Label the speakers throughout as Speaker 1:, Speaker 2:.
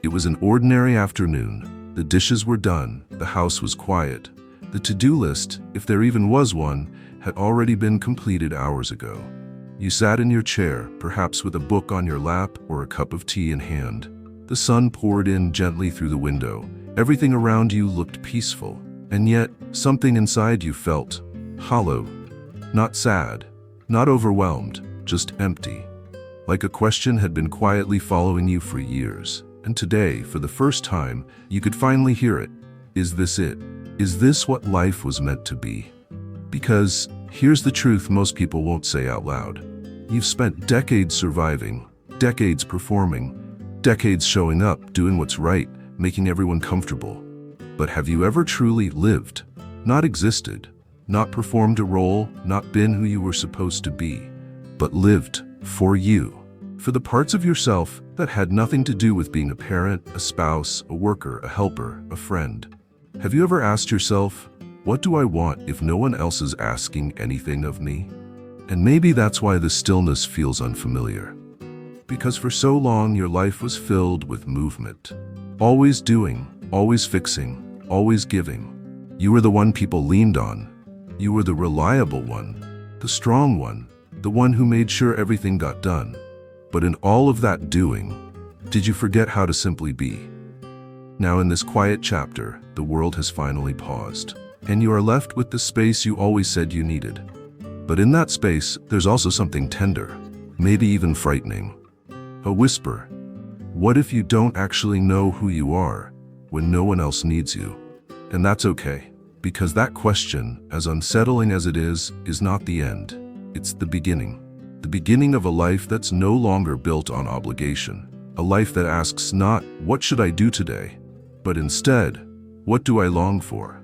Speaker 1: It was an ordinary afternoon. The dishes were done, the house was quiet. The to-do list, if there even was one, had already been completed hours ago. You sat in your chair, perhaps with a book on your lap or a cup of tea in hand. The sun poured in gently through the window. Everything around you looked peaceful, and yet something inside you felt hollow. Not sad, not overwhelmed, just empty. Like a question had been quietly following you for years, and today, for the first time, you could finally hear it. Is this it? Is this what life was meant to be? Because here's the truth most people won't say out loud. You've spent decades surviving, decades performing, decades showing up, doing what's right, making everyone comfortable. But have you ever truly lived? Not existed, not performed a role, not been who you were supposed to be, but lived for you. For the parts of yourself that had nothing to do with being a parent, a spouse, a worker, a helper, a friend. Have you ever asked yourself, what do I want if no one else is asking anything of me? And maybe that's why the stillness feels unfamiliar. Because for so long your life was filled with movement. Always doing, always fixing, always giving. You were the one people leaned on. You were the reliable one, the strong one, the one who made sure everything got done. But in all of that doing, did you forget how to simply be? Now in this quiet chapter, the world has finally paused, and you are left with the space you always said you needed. But in that space, there's also something tender, maybe even frightening. A whisper. What if you don't actually know who you are when no one else needs you? And that's okay, because that question, as unsettling as it is not the end. It's the beginning. The beginning of a life that's no longer built on obligation. A life that asks not, what should I do today? But instead, what do I long for?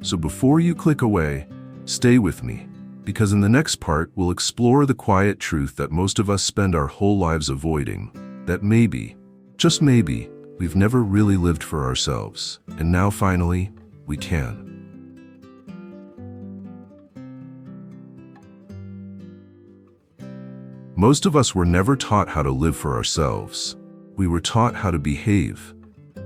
Speaker 1: So before you click away, stay with me, because in the next part, we'll explore the quiet truth that most of us spend our whole lives avoiding, that maybe, just maybe, we've never really lived for ourselves, and now finally, we can. Most of us were never taught how to live for ourselves. We were taught how to behave,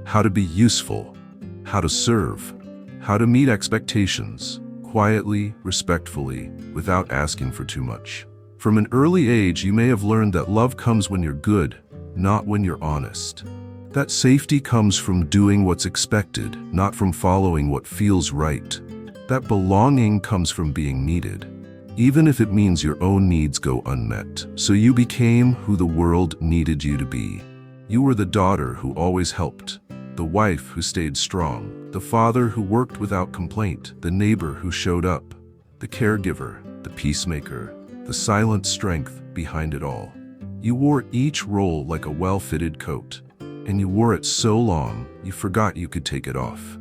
Speaker 1: how to be useful, how to serve, how to meet expectations, quietly, respectfully, without asking for too much. From an early age, you may have learned that love comes when you're good, not when you're honest. That safety comes from doing what's expected, not from following what feels right. That belonging comes from being needed, even if it means your own needs go unmet. So you became who the world needed you to be. You were the daughter who always helped, the wife who stayed strong, the father who worked without complaint, the neighbor who showed up, the caregiver, the peacemaker, the silent strength behind it all. You wore each role like a well-fitted coat, and you wore it so long you forgot you could take it off.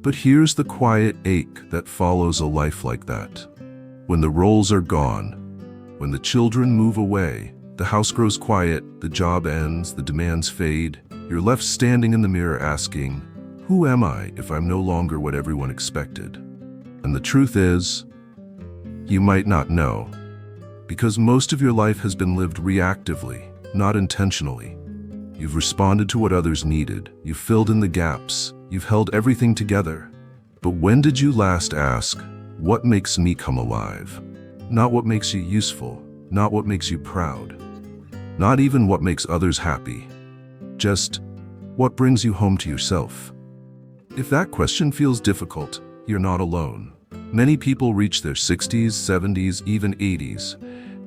Speaker 1: But here's the quiet ache that follows a life like that. When the roles are gone, when the children move away, the house grows quiet, the job ends, the demands fade, you're left standing in the mirror asking, who am I if I'm no longer what everyone expected? And the truth is, you might not know, because most of your life has been lived reactively, not intentionally. You've responded to what others needed, you've filled in the gaps, you've held everything together. But when did you last ask, what makes me come alive? Not what makes you useful, not what makes you proud, not even what makes others happy. Just what brings you home to yourself. If that question feels difficult, you're not alone. Many people reach their 60s, 70s, even 80s,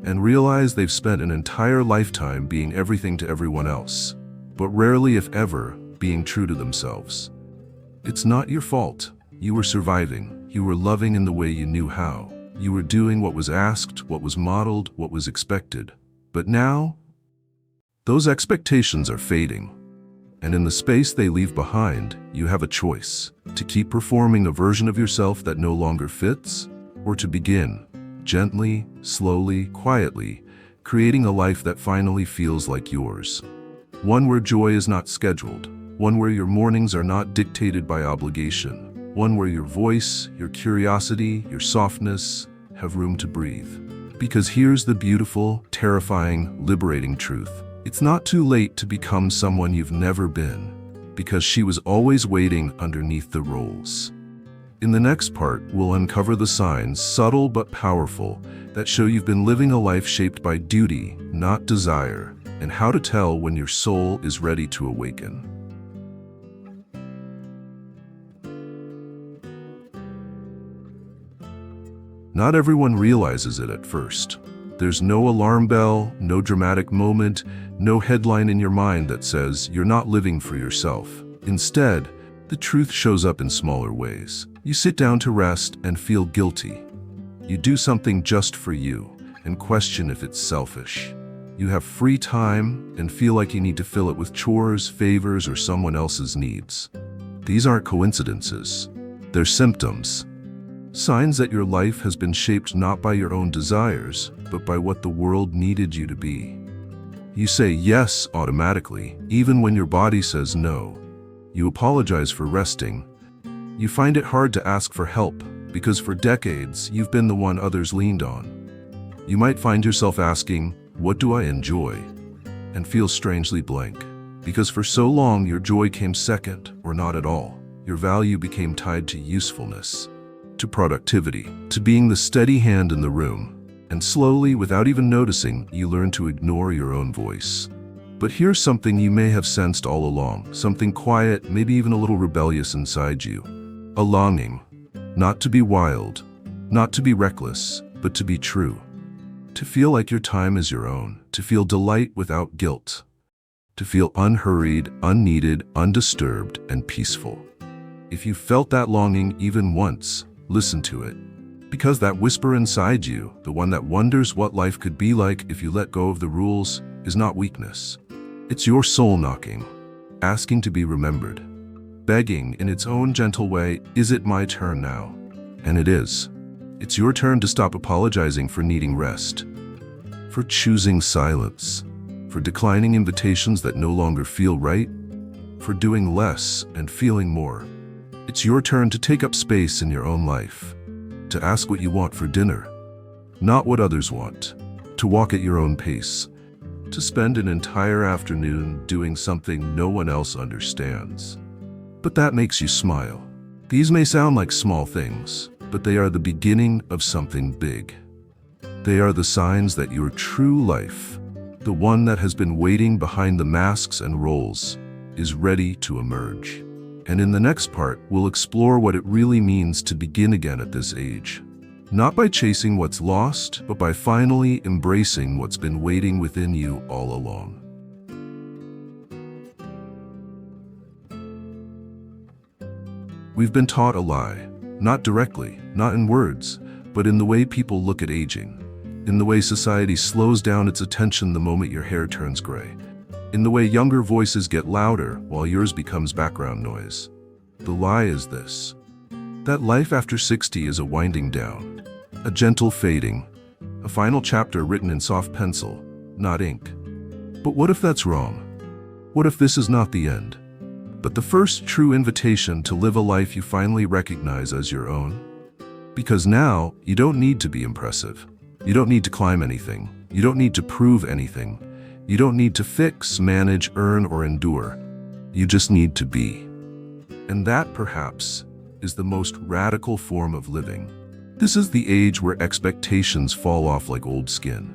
Speaker 1: and realize they've spent an entire lifetime being everything to everyone else, but rarely, if ever, being true to themselves. It's not your fault. You were surviving. You were loving in the way you knew how. You were doing what was asked, what was modeled, what was expected. But now, those expectations are fading. And in the space they leave behind, you have a choice: to keep performing a version of yourself that no longer fits, or to begin, gently, slowly, quietly, creating a life that finally feels like yours. One where joy is not scheduled, one where your mornings are not dictated by obligation, one where your voice, your curiosity, your softness have room to breathe. Because here's the beautiful, terrifying, liberating truth. It's not too late to become someone you've never been, because she was always waiting underneath the roles. In the next part, we'll uncover the signs, subtle but powerful, that show you've been living a life shaped by duty, not desire, and how to tell when your soul is ready to awaken. Not everyone realizes it at first. There's no alarm bell, no dramatic moment, no headline in your mind that says you're not living for yourself. Instead, the truth shows up in smaller ways. You sit down to rest and feel guilty. You do something just for you and question if it's selfish. You have free time and feel like you need to fill it with chores, favors, or someone else's needs. These aren't coincidences. They're symptoms. Signs that your life has been shaped not by your own desires, but by what the world needed you to be. You say yes automatically, even when your body says no. You apologize for resting. You find it hard to ask for help, because for decades you've been the one others leaned on. You might find yourself asking, "What do I enjoy?" and feel strangely blank, because for so long your joy came second, or not at all. Your value became tied to usefulness, to productivity, to being the steady hand in the room. And slowly, without even noticing, you learn to ignore your own voice. But here's something you may have sensed all along, something quiet, maybe even a little rebellious inside you. A longing, not to be wild, not to be reckless, but to be true. To feel like your time is your own, to feel delight without guilt, to feel unhurried, unneeded, undisturbed, and peaceful. If you felt that longing even once, listen to it. Because that whisper inside you, the one that wonders what life could be like if you let go of the rules, is not weakness. It's your soul knocking, asking to be remembered, begging in its own gentle way, "Is it my turn now?" And it is. It's your turn to stop apologizing for needing rest, for choosing silence, for declining invitations that no longer feel right, for doing less and feeling more. It's your turn to take up space in your own life, to ask what you want for dinner, not what others want, to walk at your own pace, to spend an entire afternoon doing something no one else understands. But that makes you smile. These may sound like small things, but they are the beginning of something big. They are the signs that your true life, the one that has been waiting behind the masks and roles, is ready to emerge. And in the next part, we'll explore what it really means to begin again at this age. Not by chasing what's lost, but by finally embracing what's been waiting within you all along. We've been taught a lie, not directly, not in words, but in the way people look at aging, in the way society slows down its attention the moment your hair turns gray, in the way younger voices get louder while yours becomes background noise. The lie is this: that life after 60 is a winding down, a gentle fading, a final chapter written in soft pencil, not ink. But what if that's wrong? What if this is not the end, but the first true invitation to live a life you finally recognize as your own? Because now, you don't need to be impressive. You don't need to climb anything. You don't need to prove anything. You don't need to fix, manage, earn, or endure. You just need to be. And that, perhaps, is the most radical form of living. This is the age where expectations fall off like old skin,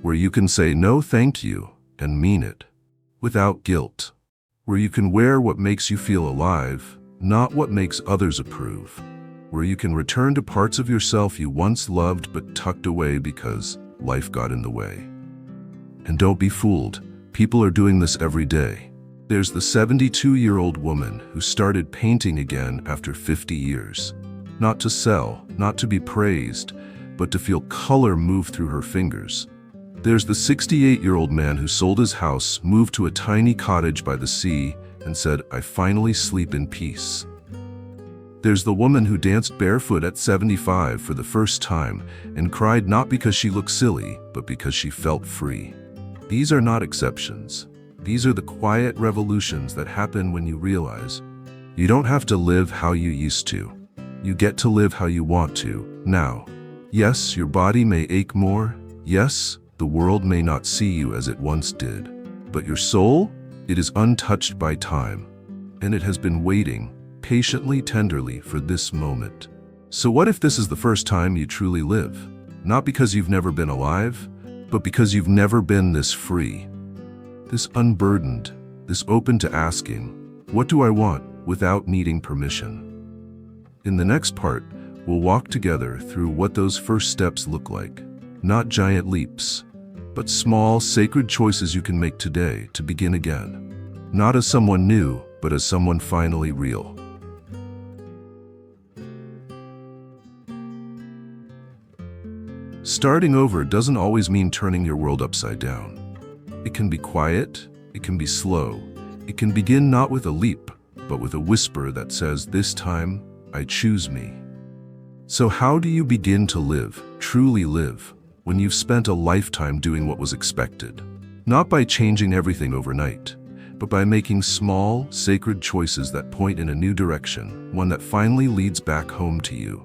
Speaker 1: where you can say no thank you and mean it, without guilt, where you can wear what makes you feel alive, not what makes others approve, where you can return to parts of yourself you once loved but tucked away because life got in the way. And don't be fooled, people are doing this every day. There's the 72-year-old woman who started painting again after 50 years. Not to sell, not to be praised, but to feel color move through her fingers. There's the 68-year-old man who sold his house, moved to a tiny cottage by the sea, and said, "I finally sleep in peace." There's the woman who danced barefoot at 75 for the first time and cried not because she looked silly, but because she felt free. These are not exceptions. These are the quiet revolutions that happen when you realize you don't have to live how you used to. You get to live how you want to, now. Yes, your body may ache more. Yes, the world may not see you as it once did. But your soul, it is untouched by time, and it has been waiting, patiently, tenderly, for this moment. So what if this is the first time you truly live? Not because you've never been alive, but because you've never been this free, this unburdened, this open to asking, what do I want, without needing permission. In the next part, we'll walk together through what those first steps look like. Not giant leaps, but small, sacred choices you can make today to begin again. Not as someone new, but as someone finally real. Starting over doesn't always mean turning your world upside down. It can be quiet, it can be slow, it can begin not with a leap, but with a whisper that says, "This time, I choose me." So how do you begin to live, truly live, when you've spent a lifetime doing what was expected? Not by changing everything overnight, but by making small, sacred choices that point in a new direction, one that finally leads back home to you.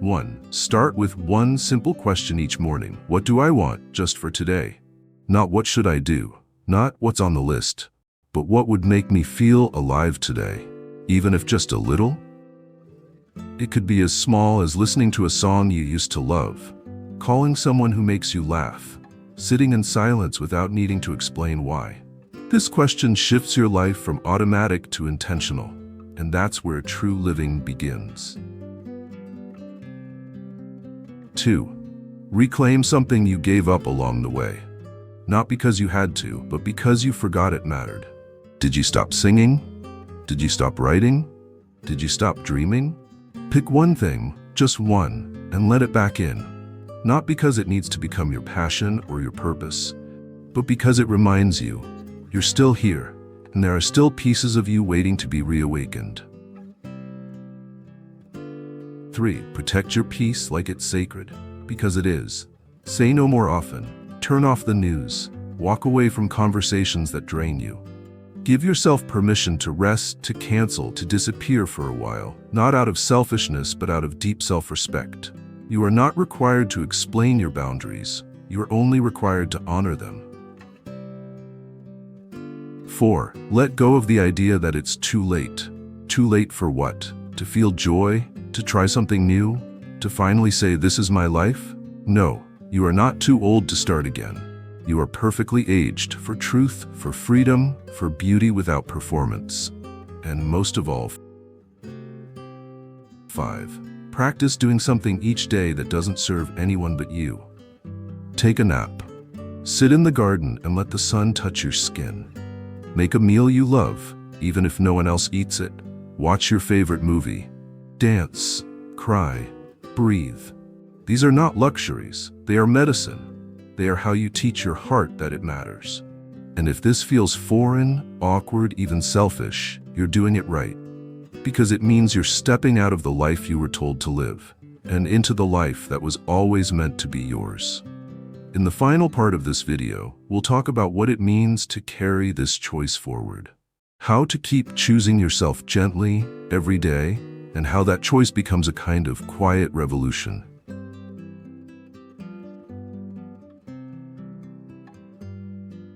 Speaker 1: 1. Start with one simple question each morning. What do I want just for today? Not what should I do, not what's on the list, but what would make me feel alive today, even if just a little? It could be as small as listening to a song you used to love, calling someone who makes you laugh, sitting in silence without needing to explain why. This question shifts your life from automatic to intentional, and that's where true living begins. 2. Reclaim something you gave up along the way. Not because you had to, but because you forgot it mattered. Did you stop singing? Did you stop writing? Did you stop dreaming? Pick one thing, just one, and let it back in. Not because it needs to become your passion or your purpose, but because it reminds you, you're still here, and there are still pieces of you waiting to be reawakened. 3. Protect your peace like it's sacred, because it is. Say no more often. Turn off the news. Walk away from conversations that drain you. Give yourself permission to rest, to cancel, to disappear for a while, not out of selfishness, but out of deep self-respect. You are not required to explain your boundaries. You are only required to honor them. 4. Let go of the idea that it's too late. Too late for what? To feel joy? To try something new? To finally say, "This is my life"? No, you are not too old to start again. You are perfectly aged for truth, for freedom, for beauty without performance. And most of all, 5. Practice doing something each day that doesn't serve anyone but you. Take a nap. Sit in the garden and let the sun touch your skin. Make a meal you love, even if no one else eats it. Watch your favorite movie. Dance, cry, breathe. These are not luxuries, they are medicine. They are how you teach your heart that it matters. And if this feels foreign, awkward, even selfish, you're doing it right. Because it means you're stepping out of the life you were told to live, and into the life that was always meant to be yours. In the final part of this video, we'll talk about what it means to carry this choice forward. How to keep choosing yourself gently, every day, and how that choice becomes a kind of quiet revolution.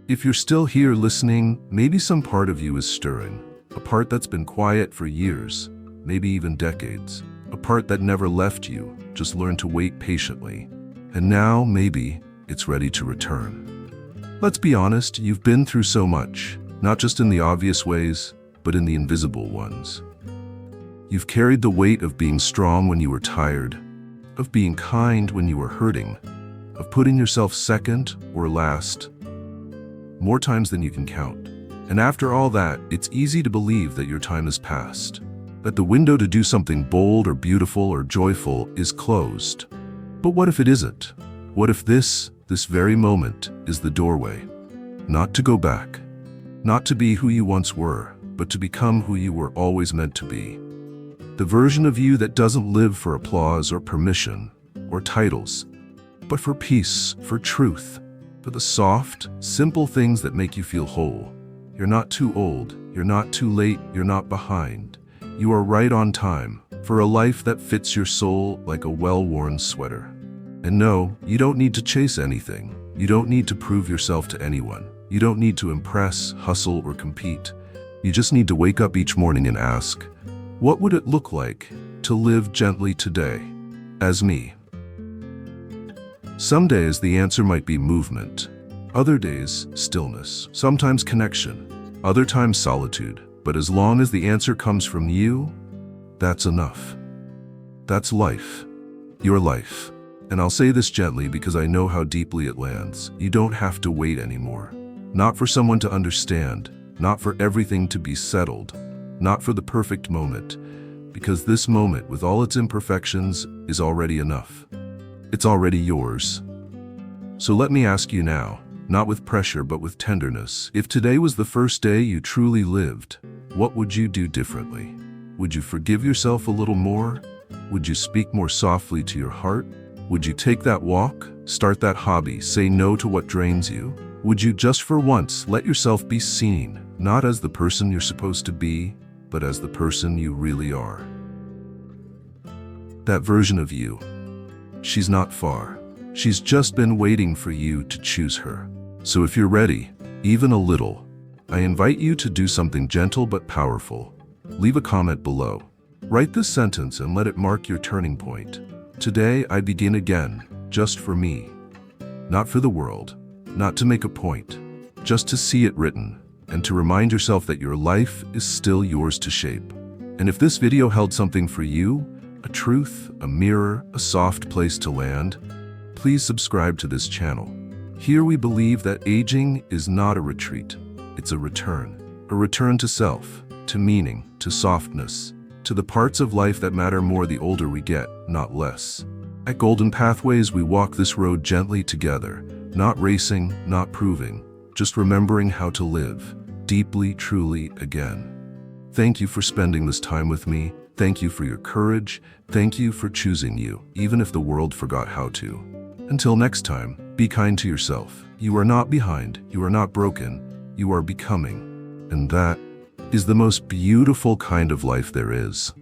Speaker 1: If you're still here listening, maybe some part of you is stirring. A part that's been quiet for years, maybe even decades. A part that never left you, just learned to wait patiently. And now, maybe, it's ready to return. Let's be honest, you've been through so much, not just in the obvious ways, but in the invisible ones. You've carried the weight of being strong when you were tired, of being kind when you were hurting, of putting yourself second or last, more times than you can count. And after all that, it's easy to believe that your time has passed, that the window to do something bold or beautiful or joyful is closed. But what if it isn't? What if this very moment is the doorway? Not to go back, not to be who you once were, but to become who you were always meant to be. The version of you that doesn't live for applause or permission or titles, but for peace, for truth, for the soft, simple things that make you feel whole. You're not too old, you're not too late, you're not behind. You are right on time for a life that fits your soul like a well-worn sweater. And no, you don't need to chase anything. You don't need to prove yourself to anyone. You don't need to impress, hustle, or compete. You just need to wake up each morning and ask, what would it look like to live gently today, as me? Some days the answer might be movement. Other days, stillness. Sometimes connection. Other times solitude. But as long as the answer comes from you, that's enough. That's life. Your life. And I'll say this gently because I know how deeply it lands. You don't have to wait anymore. Not for someone to understand. Not for everything to be settled. Not for the perfect moment. Because this moment, with all its imperfections, is already enough. It's already yours. So let me ask you now, not with pressure but with tenderness, if today was the first day you truly lived, what would you do differently? Would you forgive yourself a little more? Would you speak more softly to your heart? Would you take that walk, start that hobby, say no to what drains you? Would you just for once let yourself be seen, not as the person you're supposed to be, but as the person you really are? That version of you, she's not far. She's just been waiting for you to choose her. So if you're ready, even a little, I invite you to do something gentle but powerful. Leave a comment below. Write this sentence and let it mark your turning point. Today I begin again, just for me. Not for the world, not to make a point, just to see it written, and to remind yourself that your life is still yours to shape. And if this video held something for you, a truth, a mirror, a soft place to land, please subscribe to this channel. Here we believe that aging is not a retreat, it's a return to self, to meaning, to softness, to the parts of life that matter more the older we get, not less. At Golden Pathways, we walk this road gently together, not racing, not proving, just remembering how to live, deeply, truly, again. Thank you for spending this time with me. Thank you for your courage. Thank you for choosing you, even if the world forgot how to. Until next time, be kind to yourself. You are not behind. You are not broken. You are becoming. And that is the most beautiful kind of life there is.